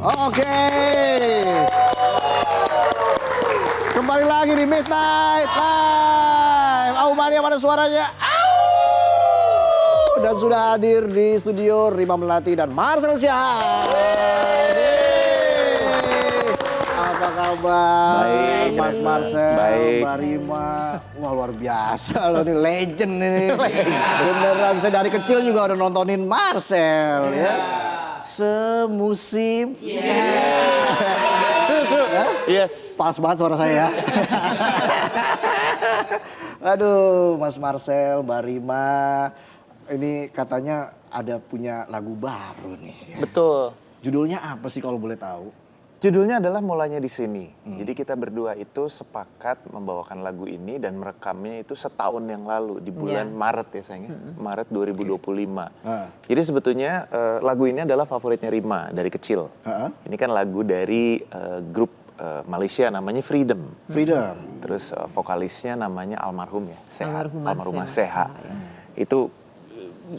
Oke. Kembali lagi di Midnight Live. Mania mana suaranya? Dan sudah hadir di studio Rima Melati dan Marcel Siahaan. Apa kabar? Baik, Mas Marcel, baik. Mbak Rima. Wah, luar biasa loh, ini legend ini. Beneran, saya dari kecil juga udah nontonin Marcel ya. Semusim. Yes. Pas banget suara saya. Aduh, Mas Marcel, Mbak Rima. Ini katanya ada punya lagu baru nih. Betul. Judulnya apa sih kalau boleh tahu? Judulnya adalah Mulainya di Sini. Jadi kita berdua itu sepakat membawakan lagu ini dan merekamnya itu setahun yang lalu di bulan Maret ya sayangnya. Maret 2025. Jadi sebetulnya lagu ini adalah favoritnya Rima dari kecil. Ini kan lagu dari grup Malaysia namanya Freedom. Terus vokalisnya namanya almarhum ya, Seha. Almarhumah Seha. Itu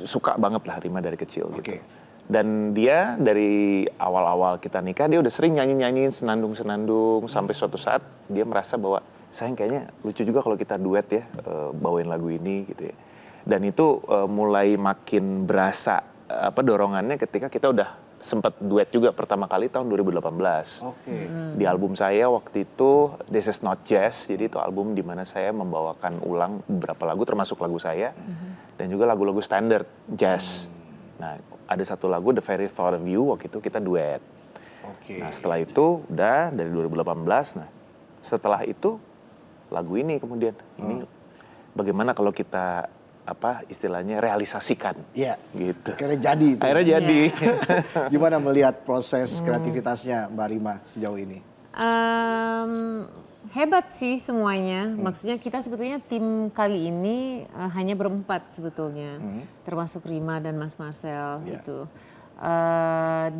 suka banget lah Rima dari kecil gitu. Dan dia dari awal-awal kita nikah dia udah sering nyanyi-nyanyiin senandung-senandung sampai suatu saat dia merasa bahwa sayang kayaknya lucu juga kalau kita duet ya bawain lagu ini gitu ya. Dan itu mulai makin berasa dorongannya ketika kita udah sempat duet juga pertama kali tahun 2018. Di album saya waktu itu This Is Not Jazz, jadi itu album di mana saya membawakan ulang beberapa lagu termasuk lagu saya dan juga lagu-lagu standar jazz. Nah, ada satu lagu The Very Thought of You waktu itu kita duet. Nah, setelah itu udah dari 2018. Nah, setelah itu lagu ini kemudian ini bagaimana kalau kita istilahnya realisasikan. Iya. Gitu. Akhirnya jadi. Akhirnya jadi. Gimana melihat proses kreativitasnya Mbak Rima sejauh ini? Hebat sih semuanya. Maksudnya kita sebetulnya tim kali ini hanya berempat sebetulnya, termasuk Rima dan Mas Marcel gitu.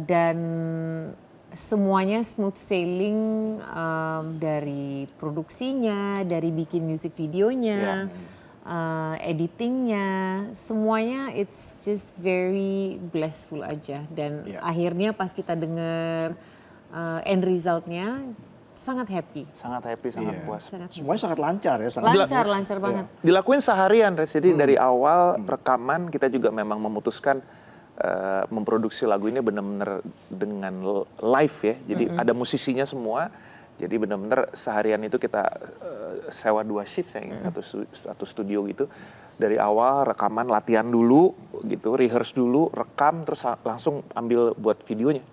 Dan semuanya smooth sailing dari produksinya, dari bikin music videonya, editingnya, semuanya it's just very blissful aja. Dan akhirnya pas kita dengar end resultnya sangat happy. Sangat puas. Semuanya sangat lancar ya. Lancar banget. Dilakuin seharian, jadi dari awal rekaman kita juga memang memutuskan memproduksi lagu ini benar-benar dengan live ya. Jadi ada musisinya semua. Jadi benar-benar seharian itu kita sewa 2 shift, saya ingin satu studio gitu. Dari awal rekaman, latihan dulu gitu, rehearse dulu, rekam, terus langsung ambil buat videonya.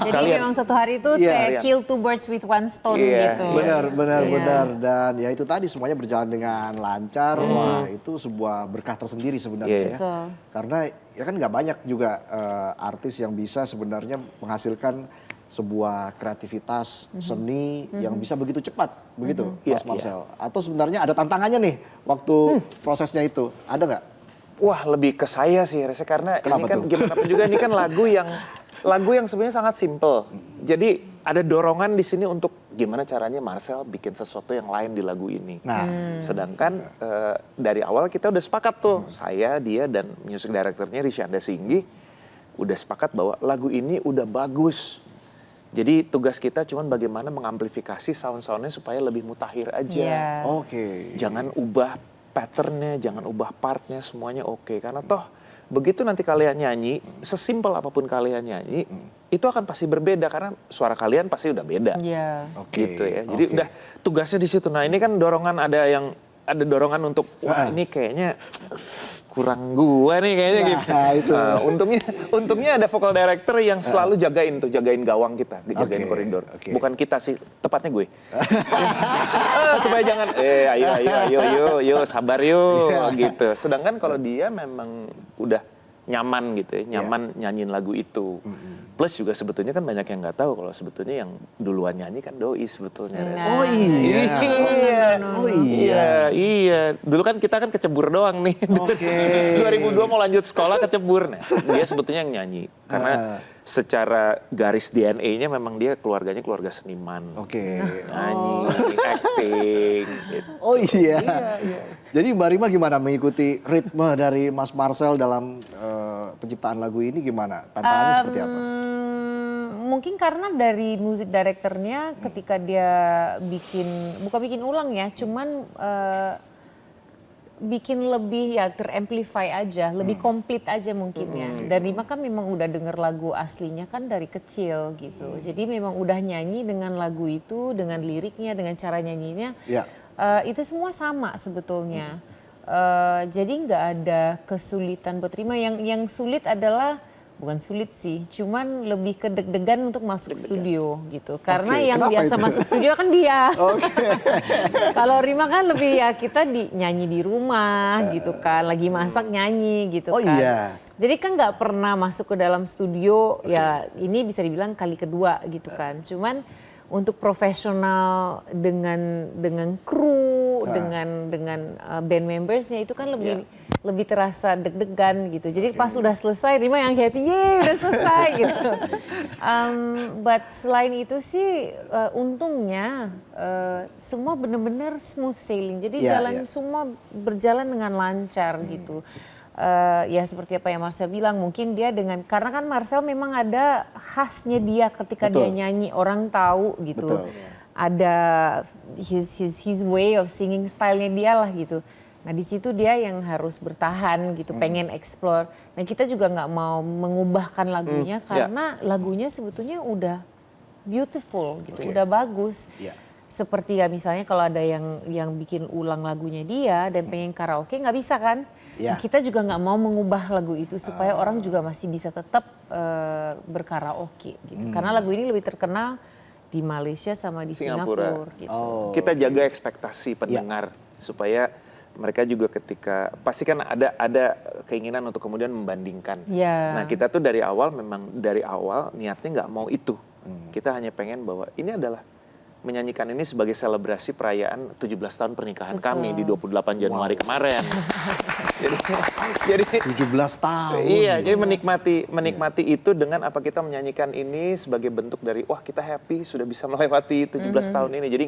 Jadi memang satu hari itu kayak kill 2 birds with 1 stone gitu. Benar. Dan ya itu tadi semuanya berjalan dengan lancar. Wah, itu sebuah berkah tersendiri sebenarnya ya. Karena ya kan nggak banyak juga artis yang bisa sebenarnya menghasilkan sebuah kreativitas seni yang bisa begitu cepat, begitu Mas Marcel? Atau sebenarnya ada tantangannya nih waktu prosesnya itu, ada nggak? Wah, lebih ke saya sih, Rese, karena ini kan gimana pun juga ini kan lagu yang sebenarnya sangat simple. Jadi ada dorongan di sini untuk gimana caranya Marcel bikin sesuatu yang lain di lagu ini. Sedangkan dari awal kita udah sepakat tuh, saya, dia, dan music directornya Rishyanda Singgi udah sepakat bahwa lagu ini udah bagus. Jadi tugas kita cuman bagaimana mengamplifikasi sound-soundnya supaya lebih mutakhir aja. Jangan ubah patternnya, jangan ubah partnya, semuanya oke. Karena toh begitu nanti kalian nyanyi, sesimpel apapun kalian nyanyi, itu akan pasti berbeda karena suara kalian pasti udah beda. Gitu ya. Jadi udah tugasnya di situ. Nah ini kan dorongan ada dorongan untuk wah ini kayaknya kurang gua nih kayaknya gitu. Untungnya ada vocal director yang selalu jagain gawang kita, jagain koridor. Bukan kita sih, tepatnya gue. Supaya jangan ayo sabar yuk gitu. Sedangkan kalau dia memang udah nyaman gitu ya, nyaman nyanyiin lagu itu. Plus juga sebetulnya kan banyak yang nggak tahu kalau sebetulnya yang duluan nyanyi kan Doi sebetulnya. Iya. Dulu kan kita kan kecebur doang nih. 2002 mau lanjut sekolah kecebur. Nah, dia sebetulnya yang nyanyi. Karena secara garis DNA-nya memang dia keluarganya keluarga seniman. Nyanyi, acting. Gitu. Iya. Jadi Mbak Rima gimana mengikuti ritme dari Mas Marcel dalam penciptaan lagu ini gimana? Tantangannya seperti apa? Mungkin karena dari music directornya ketika dia bukan bikin ulang ya, cuman bikin lebih ya teramplify aja, lebih komplit aja mungkin ya. Dan Rima kan memang udah denger lagu aslinya kan dari kecil gitu. Jadi memang udah nyanyi dengan lagu itu, dengan liriknya, dengan cara nyanyinya. Itu semua sama sebetulnya. Jadi nggak ada kesulitan buat Rima. Yang sulit adalah bukan sulit sih, cuman lebih ke deg-degan untuk masuk studio gitu. Karena yang kenapa biasa itu? masuk studio kan dia. Kalau Rima kan lebih ya kita nyanyi di rumah gitu kan, lagi masak nyanyi gitu Oh kan. iya. Jadi kan nggak pernah masuk ke dalam studio, ya ini bisa dibilang kali kedua gitu kan. Cuman untuk profesional dengan kru, dengan band membersnya itu kan lebih terasa deg-degan gitu. Jadi pas udah selesai, Rima yang happy, yeay udah selesai gitu. But selain itu sih untungnya semua benar-benar smooth sailing. Jadi semua berjalan dengan lancar gitu. Ya seperti apa yang Marcel bilang, mungkin dia karena kan Marcel memang ada khasnya dia ketika dia nyanyi, orang tahu gitu. Ada his way of singing style-nya dia lah gitu. Nah di situ dia yang harus bertahan gitu, pengen explore. Nah kita juga nggak mau mengubahkan lagunya karena lagunya sebetulnya udah beautiful gitu, udah bagus. Seperti ya misalnya kalau ada yang bikin ulang lagunya dia dan pengen karaoke nggak bisa kan? Nah, kita juga nggak mau mengubah lagu itu supaya orang juga masih bisa tetap berkaraoke gitu. Karena lagu ini lebih terkenal di Malaysia sama di Singapura gitu. Kita jaga ekspektasi pendengar supaya mereka juga ketika pasti kan ada keinginan untuk kemudian membandingkan. Nah kita tuh dari awal niatnya nggak mau itu. Kita hanya pengen bahwa ini adalah menyanyikan ini sebagai selebrasi perayaan 17 tahun pernikahan kami di 28 Januari kemarin. jadi 17 tahun. Iya, jadi menikmati itu dengan apa kita menyanyikan ini sebagai bentuk dari wah kita happy sudah bisa melewati 17 tahun ini. Jadi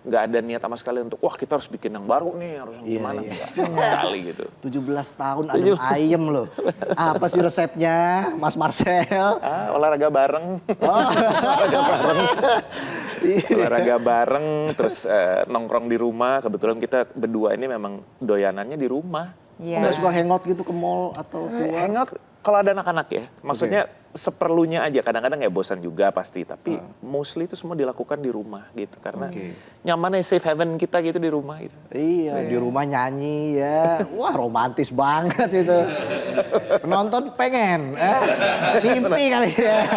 nggak ada niat sama sekali untuk wah kita harus bikin yang baru nih, harus yang gimana. Sama sekali gitu. 17 tahun adem ayem loh. Apa sih resepnya Mas Marcel? Olahraga bareng. Olahraga bareng, terus nongkrong di rumah. Kebetulan kita berdua ini memang doyanannya di rumah. Nggak suka hangout gitu ke mall atau keluar? Hangout kalau ada anak-anak ya. Maksudnya seperlunya aja. Kadang-kadang ya bosan juga pasti. Tapi mostly itu semua dilakukan di rumah gitu. Karena nyamannya safe haven kita gitu di rumah gitu. Iya, di rumah nyanyi ya. Wah romantis banget itu. Penonton pengen, mimpi kali ya.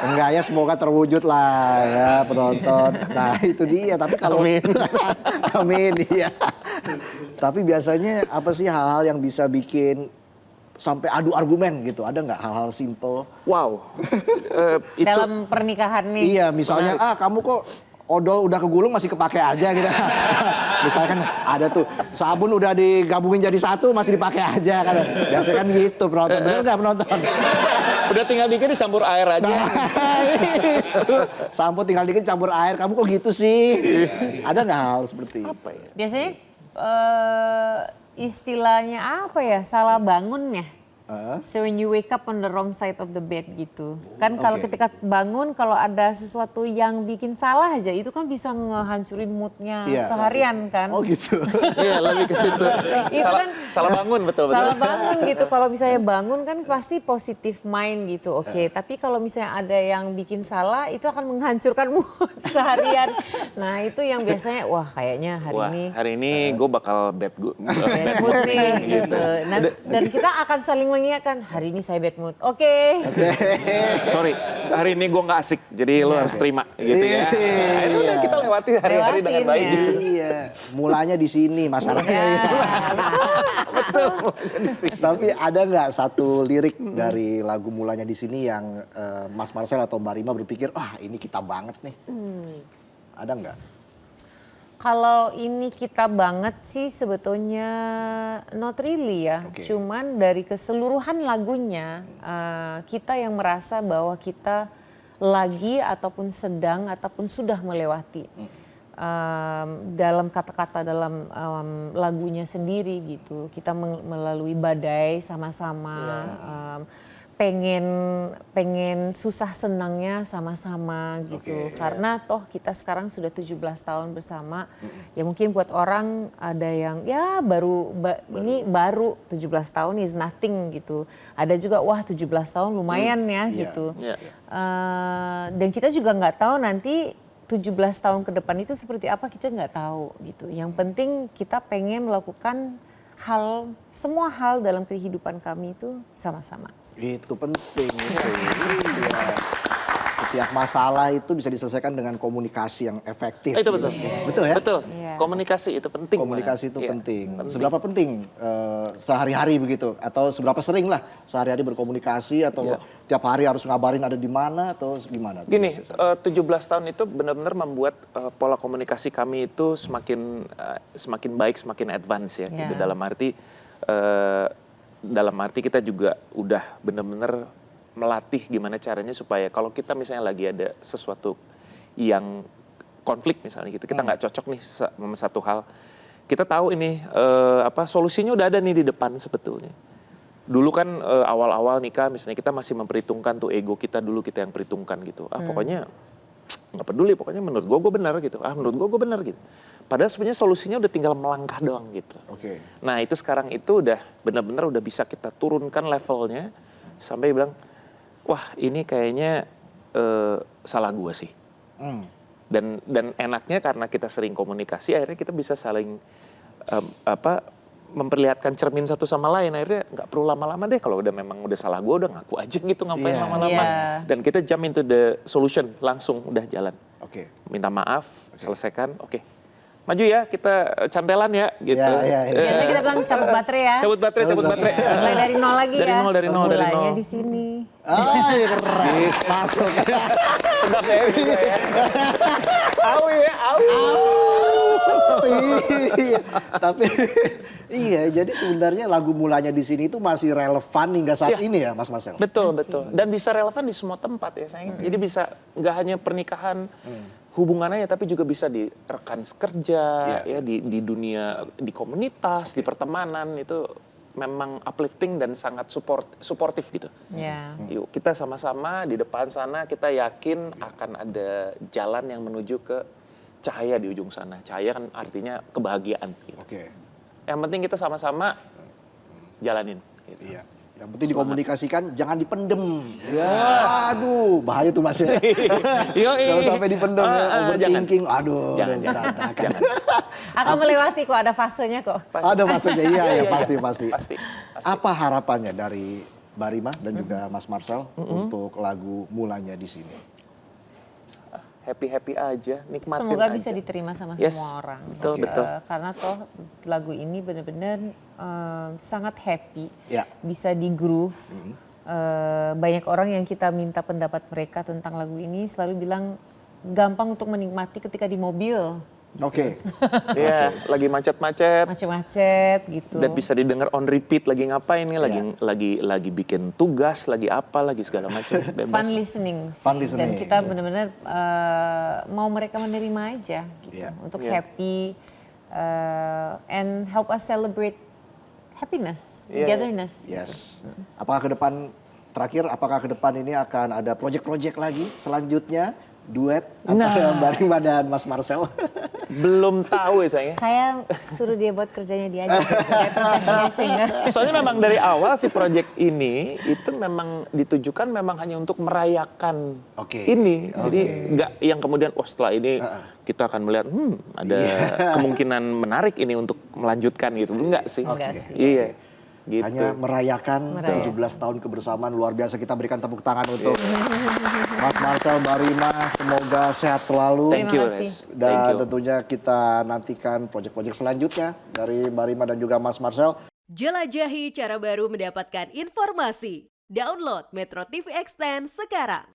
Enggak ya, semoga terwujud lah ya penonton. Nah itu dia, tapi kalau amin iya. Tapi biasanya apa sih hal-hal yang bisa bikin sampai adu argumen gitu? Ada nggak hal-hal simple? Wow. Itu dalam pernikahan nih. Iya, misalnya kamu kok odol udah kegulung masih kepake aja gitu. Misalkan ada tuh sabun udah digabungin jadi satu masih dipakai aja kan. Biasanya kan gitu penonton. Bener nggak penonton? udah tinggal dikit dicampur air aja. Nah, sampo tinggal dikit campur air. Kamu kok gitu sih? Ada nggak hal seperti itu? Apa ya? Biasanya istilahnya apa ya, salah bangun ya. So when you wake up on the wrong side of the bed gitu. Kan kalau ketika bangun kalau ada sesuatu yang bikin salah aja itu kan bisa ngehancurin moodnya seharian kan. Oh gitu. Iya lebih ke situ. Itu kan Salah bangun betul. salah bangun gitu. Kalau misalnya bangun kan pasti positive mind gitu. Oke, tapi kalau misalnya ada yang bikin salah itu akan menghancurkan mood seharian. Nah itu yang biasanya wah kayaknya hari ini gue bakal bad mood nih gitu. Nah, dan kita akan saling mengiyakan hari ini saya bad mood. Oke. Sorry, hari ini gue nggak asik, jadi lo harus terima gitu ya. Nah, itu udah kita lewati hari-hari dengan Lewatin baik ya. gitu. Iya, mulanya di sini masalahnya. Betul. Di sini. Tapi ada nggak satu lirik dari lagu mulanya di sini yang Mas Marcel atau Mbak Rima berpikir, ah ini kita banget nih. Ada nggak? Kalau ini kita banget sih sebetulnya not really ya. Cuman dari keseluruhan lagunya kita yang merasa bahwa kita lagi ataupun sedang ataupun sudah melewati. Dalam kata-kata dalam lagunya sendiri gitu. Kita melalui badai sama-sama. pengen susah senangnya sama-sama gitu. Karena toh kita sekarang sudah 17 tahun bersama. Ya mungkin buat orang ada yang ya ini baru 17 tahun is nothing gitu. Ada juga wah 17 tahun lumayan ya gitu. Dan kita juga nggak tahu nanti 17 tahun ke depan itu seperti apa, kita nggak tahu gitu. Yang penting kita pengen melakukan semua hal dalam kehidupan kami itu sama-sama. Itu penting. Iya. Setiap masalah itu bisa diselesaikan dengan komunikasi yang efektif. Itu betul. Betul ya? Betul. Komunikasi itu penting. Komunikasi itu penting. Seberapa penting sehari-hari begitu? Atau seberapa sering lah sehari-hari berkomunikasi? Atau tiap hari harus ngabarin ada di mana? Atau gimana? Gini, 17 tahun itu benar-benar membuat pola komunikasi kami itu semakin baik, semakin advance ya. Gitu. Dalam arti kita juga udah benar-benar melatih gimana caranya supaya kalau kita misalnya lagi ada sesuatu yang konflik misalnya gitu, kita nggak cocok nih sama satu hal, kita tahu ini solusinya udah ada nih di depan sebetulnya. Dulu kan awal-awal nikah misalnya kita masih memperhitungkan tuh ego kita dulu, kita yang perhitungkan gitu. Pokoknya nggak peduli, pokoknya menurut gue benar gitu. Menurut gue benar gitu. Padahal sebenarnya solusinya udah tinggal melangkah doang gitu. Nah itu sekarang itu udah benar-benar udah bisa kita turunkan levelnya sampai bilang, wah ini kayaknya salah gue sih. Dan enaknya karena kita sering komunikasi, akhirnya kita bisa saling memperlihatkan cermin satu sama lain. Akhirnya nggak perlu lama-lama deh, kalau memang udah salah gue udah ngaku aja gitu, ngapain lama-lama. Dan kita jump into the solution, langsung udah jalan. Minta maaf, selesaikan, maju ya, kita cantelan ya, gitu. Biasanya kita bilang cabut baterai ya. Cabut baterai. Mulai dari nol lagi ya. Dari nol. Mulainya di sini. Keren. Masuk. Sedap ya, gitu ya. Au. Iya. Tapi iya, jadi sebenarnya lagu mulanya di sini itu masih relevan hingga saat ini ya, Mas Marcel. Betul. Dan bisa relevan di semua tempat ya, sayang. Jadi bisa nggak hanya pernikahan, hubungannya tapi juga bisa di rekan kerja, ya di dunia, di komunitas, di pertemanan, itu memang uplifting dan sangat suportif gitu. Yuk kita sama-sama di depan sana, kita yakin akan ada jalan yang menuju ke cahaya di ujung sana. Cahaya kan artinya kebahagiaan. Gitu. Yang penting kita sama-sama jalanin. Gitu. Yang penting dikomunikasikan, jangan dipendem. Aduh, bahaya tuh Mas ya. Kalau sampai dipendem, overthinking, aduh. Jangan. Akan melewati kok, ada fasenya kok. Ada fasenya, iya, pasti. Apa harapannya dari Mbak Rima dan juga Mas Marcel untuk lagu mulanya di sini? Happy aja, nikmatin Semoga aja. bisa diterima sama semua orang. Betul. Karena toh lagu ini benar-benar sangat happy, Ya. bisa di groove. Banyak orang yang kita minta pendapat mereka tentang lagu ini selalu bilang gampang untuk menikmati ketika di mobil. Iya, lagi macet-macet. Macet-macet gitu. Dan bisa didengar on repeat, lagi ngapain nih, lagi bikin tugas, lagi apa, lagi segala macam. Fun listening. Dan kita benar-benar mau mereka menerima aja gitu. Untuk happy and help us celebrate happiness, togetherness. Yes. Apakah ke depan ini akan ada project-project lagi selanjutnya? Duet antara Mbak Rima dan Mas Marcel? Belum tahu ya sayang. Saya suruh dia buat kerjanya dia aja. Soalnya memang dari awal si project ini itu memang ditujukan memang hanya untuk merayakan ini. Jadi nggak yang kemudian setelah ini kita akan melihat ada kemungkinan menarik ini untuk melanjutkan gitu. Enggak sih. Iya. Gitu. Hanya merayakan 17 tahun kebersamaan, luar biasa. Kita berikan tepuk tangan untuk Mas Marcel, Mbak Rima, semoga sehat selalu. Thank you, Les. Dan tentunya kita nantikan proyek-proyek selanjutnya dari Mbak Rima dan juga Mas Marcel. Jelajahi cara baru mendapatkan informasi. Download Metro TV Extend sekarang.